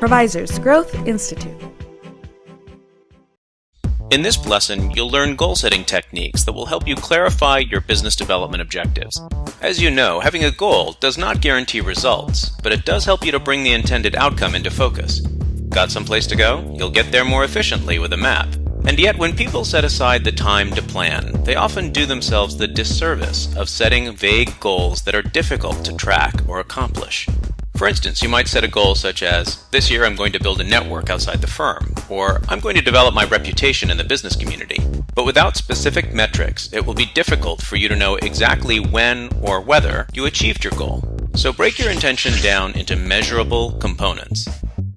Provisors Growth Institute. In this lesson, you'll learn goal-setting techniques that will help you clarify your business development objectives. As you know, having a goal does not guarantee results, but it does help you to bring the intended outcome into focus. Got someplace to go? You'll get there more efficiently with a map. And yet, when people set aside the time to plan, they often do themselves the disservice of setting vague goals that are difficult to track or accomplish. For instance, you might set a goal such as, this year I'm going to build a network outside the firm, or I'm going to develop my reputation in the business community. But without specific metrics, it will be difficult for you to know exactly when or whether you achieved your goal. So break your intention down into measurable components.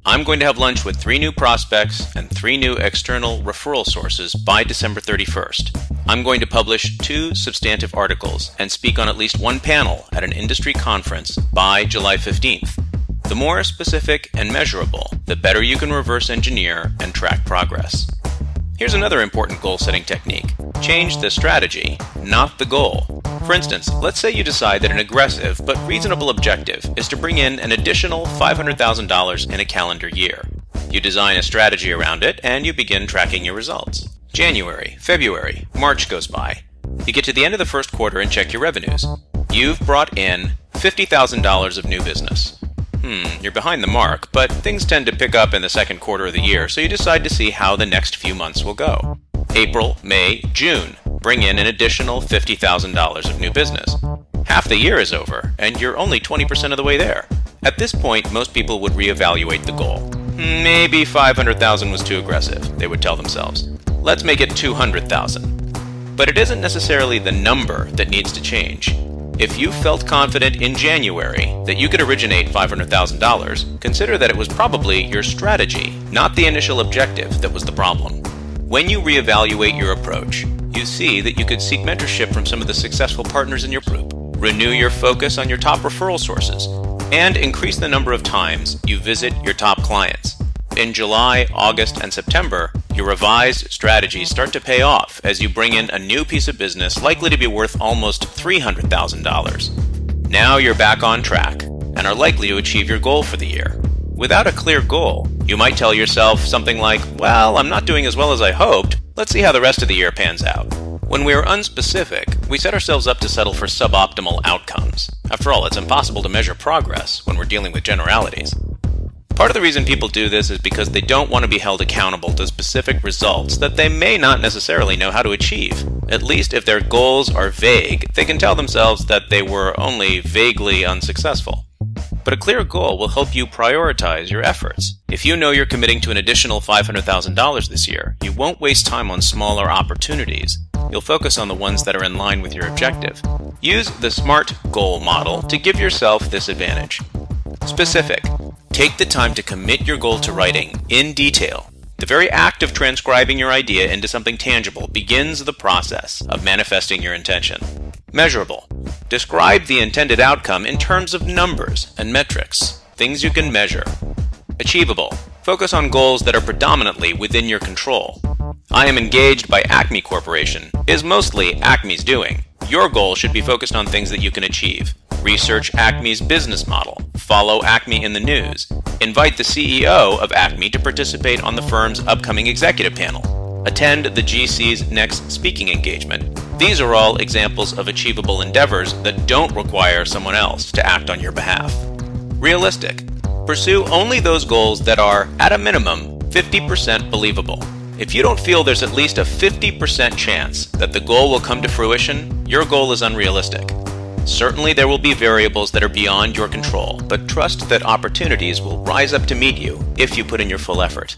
I'm going to have lunch with 3 new prospects and 3 new external referral sources by December 31st. I'm going to publish 2 substantive articles and speak on at least 1 panel at an industry conference by July 15th. The more specific and measurable, the better you can reverse engineer and track progress. Here's another important goal-setting technique. Change the strategy, not the goal. For instance, let's say you decide that an aggressive but reasonable objective is to bring in an additional $500,000 in a calendar year. You design a strategy around it and you begin tracking your results. January, February, March goes by. You get to the end of the first quarter and check your revenues. You've brought in $50,000 of new business. You're behind the mark, but things tend to pick up in the second quarter of the year, so you decide to see how the next few months will go. April, May, June. Bring in an additional $50,000 of new business. Half the year is over, and you're only 20% of the way there. At this point, most people would reevaluate the goal. Maybe $500,000 was too aggressive, they would tell themselves. Let's make it $200,000. But it isn't necessarily the number that needs to change. If you felt confident in January that you could originate $500,000, consider that it was probably your strategy, not the initial objective, that was the problem. When you reevaluate your approach, you see that you could seek mentorship from some of the successful partners in your group, renew your focus on your top referral sources, and increase the number of times you visit your top clients. In July, August, and September, your revised strategies start to pay off as you bring in a new piece of business likely to be worth almost $300,000. Now you're back on track and are likely to achieve your goal for the year. Without a clear goal, you might tell yourself something like, well, I'm not doing as well as I hoped. Let's see how the rest of the year pans out. When we are unspecific, we set ourselves up to settle for suboptimal outcomes. After all, it's impossible to measure progress when we're dealing with generalities. Part of the reason people do this is because they don't want to be held accountable to specific results that they may not necessarily know how to achieve. At least if their goals are vague, they can tell themselves that they were only vaguely unsuccessful. But a clear goal will help you prioritize your efforts. If you know you're committing to an additional $500,000 this year, you won't waste time on smaller opportunities. You'll focus on the ones that are in line with your objective. Use the SMART goal model to give yourself this advantage. Specific. Take the time to commit your goal to writing in detail. The very act of transcribing your idea into something tangible begins the process of manifesting your intention. Measurable. Describe the intended outcome in terms of numbers and metrics, things you can measure. Achievable. Focus on goals that are predominantly within your control. I am engaged by Acme Corporation is mostly Acme's doing. Your goal should be focused on things that you can achieve. Research Acme's business model. Follow Acme in the news. Invite the CEO of Acme to participate on the firm's upcoming executive panel. Attend the GC's next speaking engagement. These are all examples of achievable endeavors that don't require someone else to act on your behalf. Realistic. Pursue only those goals that are, at a minimum, 50% believable. If you don't feel there's at least a 50% chance that the goal will come to fruition, your goal is unrealistic. Certainly there will be variables that are beyond your control, but trust that opportunities will rise up to meet you if you put in your full effort.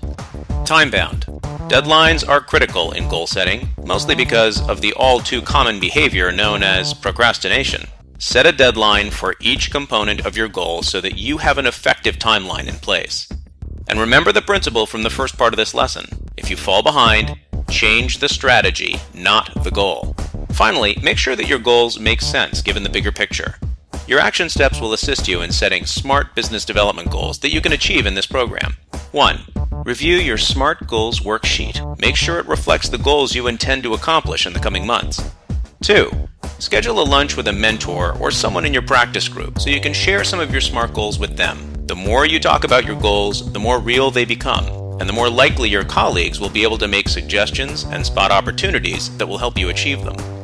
Time-bound. Deadlines are critical in goal setting, mostly because of the all-too-common behavior known as procrastination. Set a deadline for each component of your goal so that you have an effective timeline in place. And remember the principle from the first part of this lesson. If you fall behind, change the strategy, not the goal. Finally, make sure that your goals make sense given the bigger picture. Your action steps will assist you in setting SMART business development goals that you can achieve in this program. 1. Review your SMART Goals worksheet. Make sure it reflects the goals you intend to accomplish in the coming months. 2. Schedule a lunch with a mentor or someone in your practice group so you can share some of your SMART goals with them. The more you talk about your goals, the more real they become, and the more likely your colleagues will be able to make suggestions and spot opportunities that will help you achieve them.